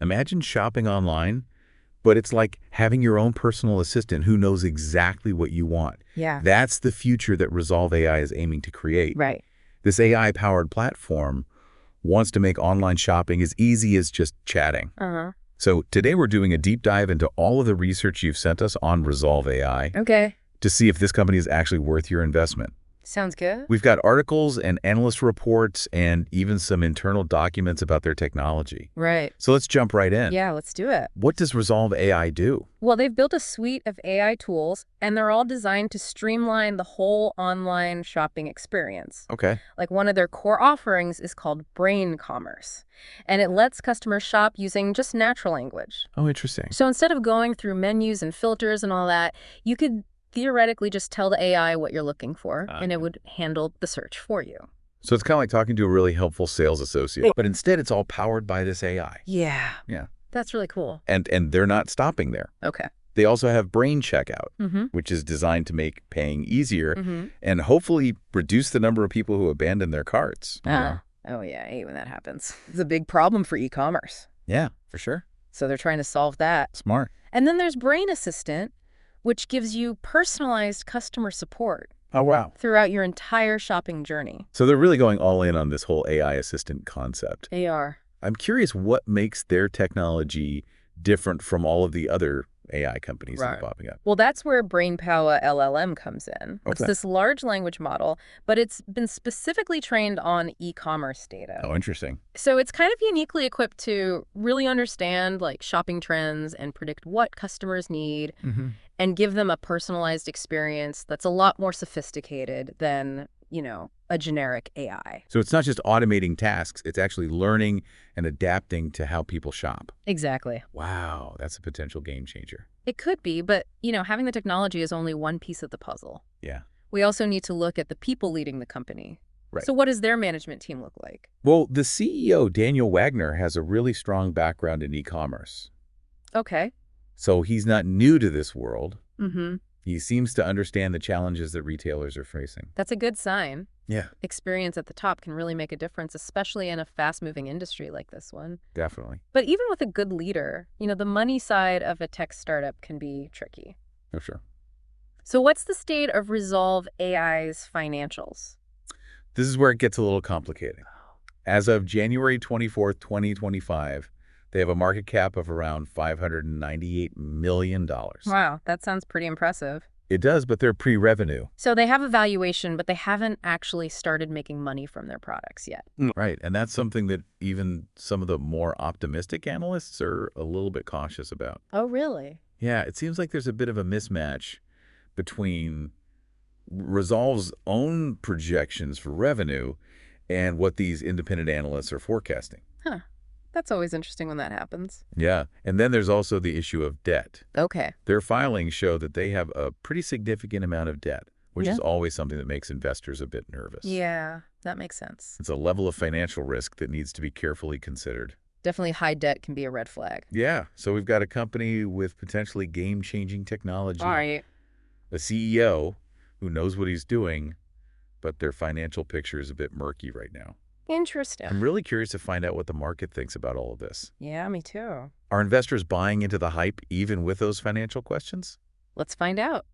Imagine shopping online, but it's like having your own personal assistant who knows exactly what you want. Yeah. That's the future that Rezolve AI is aiming to create. Right. This AI-powered platform wants to make online shopping as easy as just chatting. So today we're doing a deep dive into all of the research you've sent us on Rezolve AI Okay. to see if this company is actually worth your investment. Sounds good. We've got articles and analyst reports and even some internal documents about their technology. Right. So let's jump right in. Yeah, let's do it. What does Rezolve AI do? Well, they've built a suite of AI tools, and they're all designed to streamline the whole online shopping experience. Okay. Like one of their core offerings is called Brain Commerce, and it lets customers shop using just natural language. Oh, interesting. So instead of going through menus and filters and all that, you could theoretically just tell the AI what you're looking for, and it would handle the search for you. So it's kind of like talking to a really helpful sales associate, but instead it's all powered by this AI. Yeah. Yeah. That's really cool. And they're not stopping there. Okay. They also have Brain Checkout, which is designed to make paying easier and hopefully reduce the number of people who abandon their carts. Oh, yeah. I hate when that happens. It's a big problem for e-commerce. Yeah, for sure. So they're trying to solve that. Smart. And then there's Brain Assistant, which gives you personalized customer support. Oh, wow. Throughout your entire shopping journey. So they're really going all in on this whole AI assistant concept. They are. I'm curious what makes their technology different from all of the other AI companies that are popping up. Well, that's where BrainPower LLM comes in. Okay. It's this large language model, but it's been specifically trained on e-commerce data. Oh, interesting. So it's kind of uniquely equipped to really understand like shopping trends and predict what customers need and give them a personalized experience that's a lot more sophisticated than, you know, a generic AI. So it's not just automating tasks, it's actually learning and adapting to how people shop. Exactly. Wow, that's a potential game changer. It could be, but, you know, having the technology is only one piece of the puzzle. Yeah. We also need to look at the people leading the company. Right. So what does their management team look like? Well, the CEO, Daniel Wagner, has a really strong background in e-commerce. Okay. So he's not new to this world. Mm-hmm. He seems to understand the challenges that retailers are facing. That's a good sign. Yeah. Experience at the top can really make a difference, especially in a fast-moving industry like this one. Definitely. But even with a good leader, you know, the money side of a tech startup can be tricky. For sure. So what's the state of Rezolve AI's financials? This is where it gets a little complicated. As of January 24th, 2025, they have a market cap of around $598 million. Wow, that sounds pretty impressive. It does, but they're pre-revenue. So they have a valuation, but they haven't actually started making money from their products yet. Right, and that's something that even some of the more optimistic analysts are a little bit cautious about. Oh, really? Yeah, it seems like there's a bit of a mismatch between Rezolve's own projections for revenue and what these independent analysts are forecasting. Huh. That's always interesting when that happens. Yeah, and then there's also the issue of debt. Okay. Their filings show that they have a pretty significant amount of debt, which is always something that makes investors a bit nervous. Yeah, that makes sense. It's a level of financial risk that needs to be carefully considered. Definitely high debt can be a red flag. Yeah, so we've got a company with potentially game-changing technology. All right. A CEO who knows what he's doing, but their financial picture is a bit murky right now. Interesting. I'm really curious to find out what the market thinks about all of this. Yeah, me too. Are investors buying into the hype even with those financial questions? Let's find out.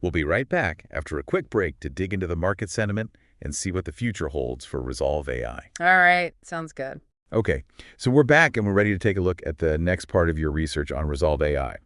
We'll be right back after a quick break to dig into the market sentiment and see what the future holds for Rezolve AI. All right. Sounds good. Okay, so we're back and we're ready to take a look at the next part of your research on Rezolve AI.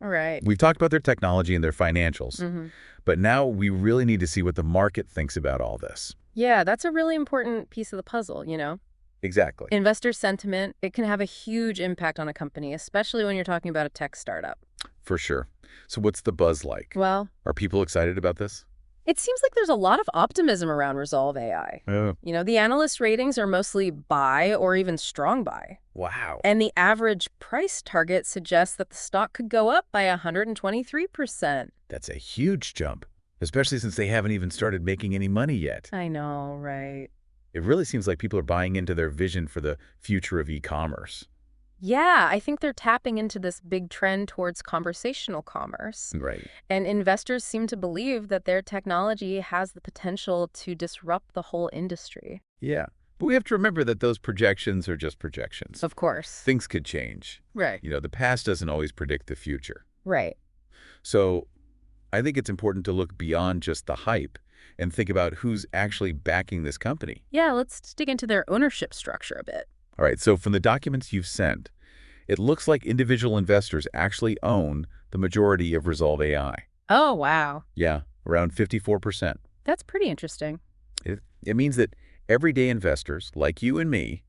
All right. We've talked about their technology and their financials, but now we really need to see what the market thinks about all this. Yeah, that's a really important piece of the puzzle, you know? Exactly. Investor sentiment, it can have a huge impact on a company, especially when you're talking about a tech startup. For sure. So what's the buzz like? Well, Are people excited about this? it seems like there's a lot of optimism around Rezolve AI. Oh. You know, the analyst ratings are mostly buy or even strong buy. Wow. And the average price target suggests that the stock could go up by 123%. That's a huge jump, especially since they haven't even started making any money yet. I know, right? It really seems like people are buying into their vision for the future of e-commerce. Yeah, I think they're tapping into this big trend towards conversational commerce. Right. And investors seem to believe that their technology has the potential to disrupt the whole industry. Yeah. But we have to remember that those projections are just projections. Of course. Things could change. Right. The past doesn't always predict the future. Right. So I think it's important to look beyond just the hype and think about who's actually backing this company. Yeah, let's dig into their ownership structure a bit. All right, so from the documents you've sent, it looks like individual investors actually own the majority of Rezolve AI. Oh, wow. Yeah, around 54%. That's pretty interesting. It means that everyday investors, like you and me,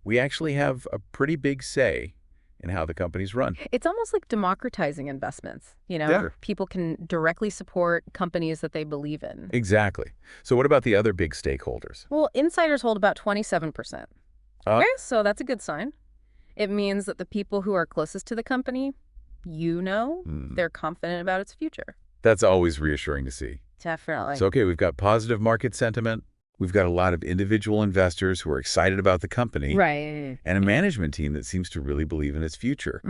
we actually have a pretty big say in how the company's run. It's almost like democratizing investments. Yeah. People can directly support companies that they believe in. Exactly. So what about the other big stakeholders? Well, insiders hold about 27%. Okay, so that's a good sign. It means that the people who are closest to the company, they're confident about its future. That's always reassuring to see. Definitely. So, okay, we've got positive market sentiment. We've got a lot of individual investors who are excited about the company. Right. And a management team that seems to really believe in its future.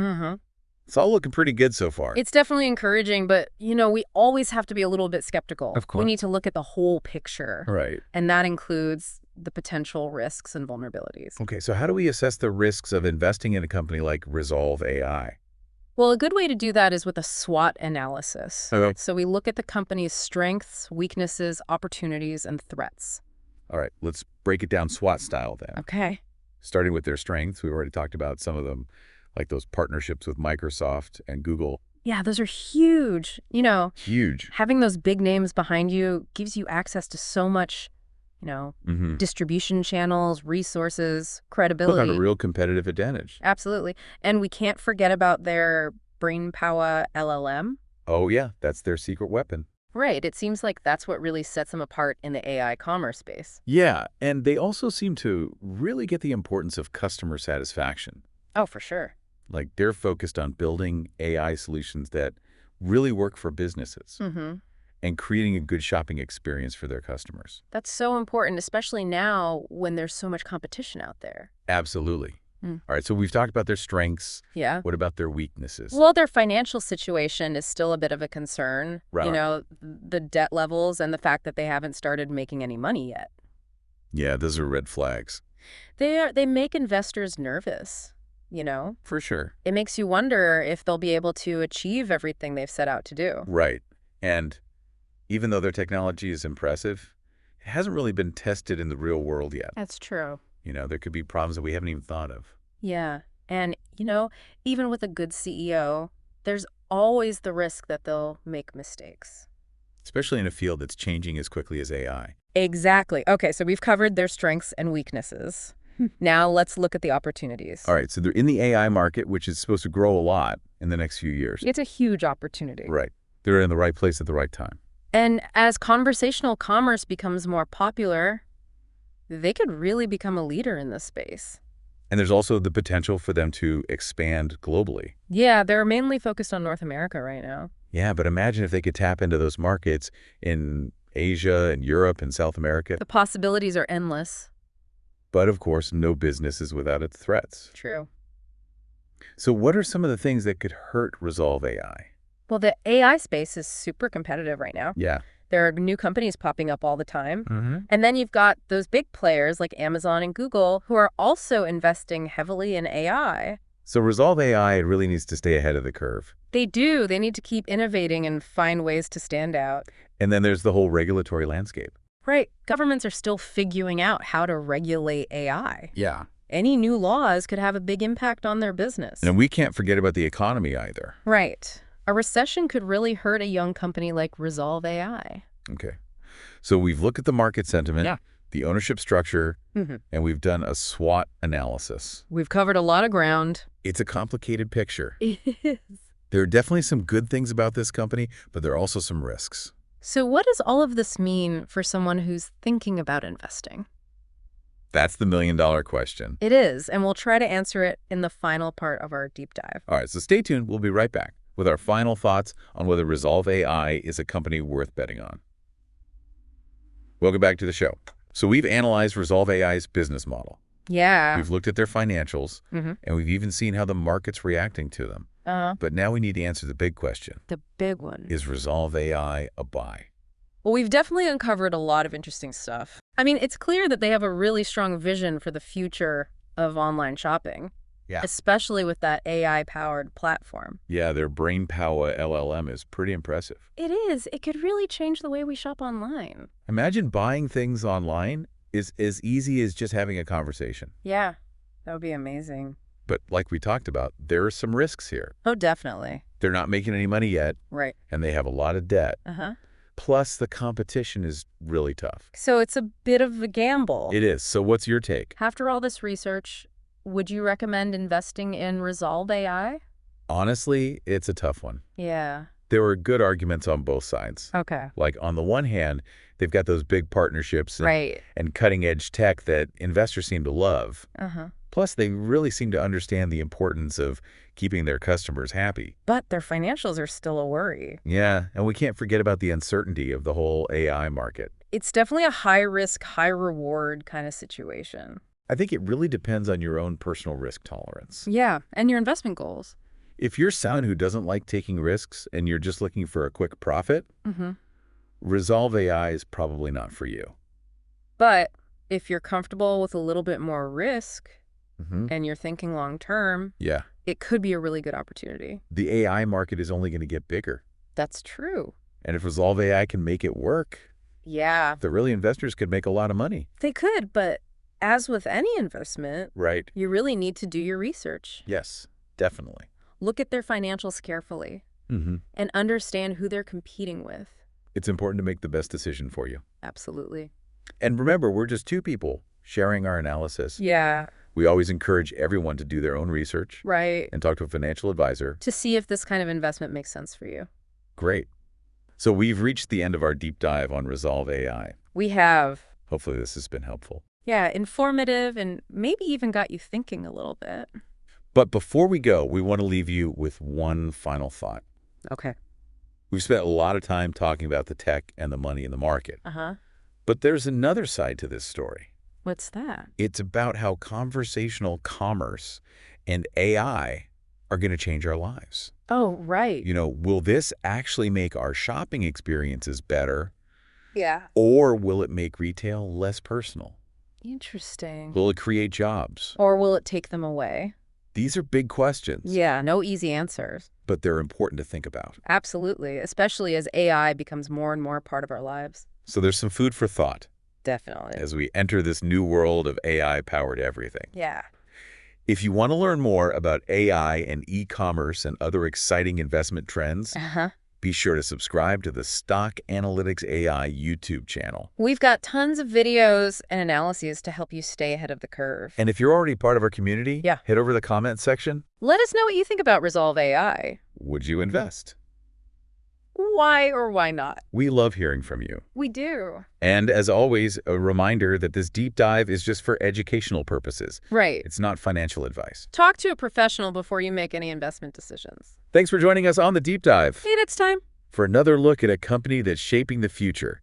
It's all looking pretty good so far. It's definitely encouraging, but, we always have to be a little bit skeptical. Of course. We need to look at the whole picture. Right. And that includes the potential risks and vulnerabilities. Okay, so how do we assess the risks of investing in a company like Rezolve AI? Well, a good way to do that is with a SWOT analysis. Okay. So we look at the company's strengths, weaknesses, opportunities, and threats. All right, let's break it down SWOT style then. Okay. Starting with their strengths, we've already talked about some of them, like those partnerships with Microsoft and Google. Yeah, those are huge. Huge. Having those big names behind you gives you access to so much, distribution channels, resources, credibility. Look, on a real competitive advantage. Absolutely. And we can't forget about their brainpower LLM. Oh, yeah, that's their secret weapon. Right. It seems like that's what really sets them apart in the AI commerce space. Yeah, and they also seem to really get the importance of customer satisfaction. Oh, for sure. Like they're focused on building AI solutions that really work for businesses and creating a good shopping experience for their customers. That's so important, especially now when there's so much competition out there. Absolutely. All right, so we've talked about their strengths. Yeah. What about their weaknesses? Well, their financial situation is still a bit of a concern. Right. The debt levels and the fact that they haven't started making any money yet. Yeah, those are red flags. They make investors nervous, For sure. It makes you wonder if they'll be able to achieve everything they've set out to do. Right. And even though their technology is impressive, it hasn't really been tested in the real world yet. That's true. There could be problems that we haven't even thought of. Yeah. And, even with a good CEO, there's always the risk that they'll make mistakes. Especially in a field that's changing as quickly as AI. Exactly. Okay, so we've covered their strengths and weaknesses. Now let's look at the opportunities. All right, so they're in the AI market, which is supposed to grow a lot in the next few years. It's a huge opportunity. Right. They're in the right place at the right time. And as conversational commerce becomes more popular, they could really become a leader in this space. And there's also the potential for them to expand globally. Yeah, they're mainly focused on North America right now. Yeah, but imagine if they could tap into those markets in Asia and Europe and South America. The possibilities are endless. But of course, no business is without its threats. True. So what are some of the things that could hurt Rezolve AI? Well, the AI space is super competitive right now. Yeah. There are new companies popping up all the time. And then you've got those big players like Amazon and Google who are also investing heavily in AI. So Rezolve AI really needs to stay ahead of the curve. They do. They need to keep innovating and find ways to stand out. And then there's the whole regulatory landscape. Right. Governments are still figuring out how to regulate AI. Yeah. Any new laws could have a big impact on their business. And we can't forget about the economy either. Right. A recession could really hurt a young company like Rezolve AI. Okay. So we've looked at the market sentiment, the ownership structure, and we've done a SWOT analysis. We've covered a lot of ground. It's a complicated picture. It is. There are definitely some good things about this company, but there are also some risks. So what does all of this mean for someone who's thinking about investing? That's the million-dollar question. It is, and we'll try to answer it in the final part of our deep dive. All right, so stay tuned. We'll be right back with our final thoughts on whether Rezolve AI is a company worth betting on. Welcome back to the show. So we've analyzed Rezolve AI's business model. Yeah. We've looked at their financials, and we've even seen how the market's reacting to them. But now we need to answer the big question. The big one. Is Rezolve AI a buy? Well, we've definitely uncovered a lot of interesting stuff. I mean, it's clear that they have a really strong vision for the future of online shopping. Yeah. Especially with that AI-powered platform. Yeah, their BrainPower LLM is pretty impressive. It is. It could really change the way we shop online. Imagine buying things online is as easy as just having a conversation. Yeah, that would be amazing. But like we talked about, there are some risks here. Oh, definitely. They're not making any money yet. Right. And they have a lot of debt. Uh-huh. Plus, the competition is really tough. So it's a bit of a gamble. It is. So what's your take? After all this research, would you recommend investing in Rezolve AI? Honestly, it's a tough one. Yeah. There are good arguments on both sides. Okay. Like, on the one hand, they've got those big partnerships and cutting-edge tech that investors seem to love. Uh-huh. Plus, they really seem to understand the importance of keeping their customers happy. But their financials are still a worry. Yeah, and we can't forget about the uncertainty of the whole AI market. It's definitely a high-risk, high-reward kind of situation. I think it really depends on your own personal risk tolerance. Yeah, and your investment goals. If you're someone who doesn't like taking risks and you're just looking for a quick profit, Rezolve AI is probably not for you. But if you're comfortable with a little bit more risk and you're thinking long-term, yeah, it could be a really good opportunity. The AI market is only going to get bigger. That's true. And if Rezolve AI can make it work, yeah, the really investors could make a lot of money. They could, but as with any investment, right, you really need to do your research. Yes, definitely. Look at their financials carefully and understand who they're competing with. It's important to make the best decision for you. Absolutely. And remember, we're just two people sharing our analysis. Yeah. We always encourage everyone to do their own research. Right. And talk to a financial advisor. To see if this kind of investment makes sense for you. Great. So we've reached the end of our deep dive on Rezolve AI. We have. Hopefully this has been helpful. Yeah, informative and maybe even got you thinking a little bit. But before we go, we want to leave you with one final thought. Okay. We've spent a lot of time talking about the tech and the money in the market. But there's another side to this story. What's that? It's about how conversational commerce and AI are going to change our lives. Oh, right. You know, will this actually make our shopping experiences better? Yeah. Or will it make retail less personal? Interesting. Will it create jobs? Or will it take them away? These are big questions. Yeah, no easy answers. But they're important to think about. Absolutely, especially as AI becomes more and more a part of our lives. So there's some food for thought. Definitely. As we enter this new world of AI-powered everything. Yeah. If you want to learn more about AI and e-commerce and other exciting investment trends, be sure to subscribe to the Stock Analytics AI YouTube channel. We've got tons of videos and analyses to help you stay ahead of the curve. And if you're already part of our community, Yeah. head over to the comment section. Let us know what you think about Rezolve AI. Would you invest? Why or why not? We love hearing from you. We do. And as always, a reminder that this deep dive is just for educational purposes. Right. It's not financial advice. Talk to a professional before you make any investment decisions. Thanks for joining us on The Deep Dive. See you next time. For another look at a company that's shaping the future.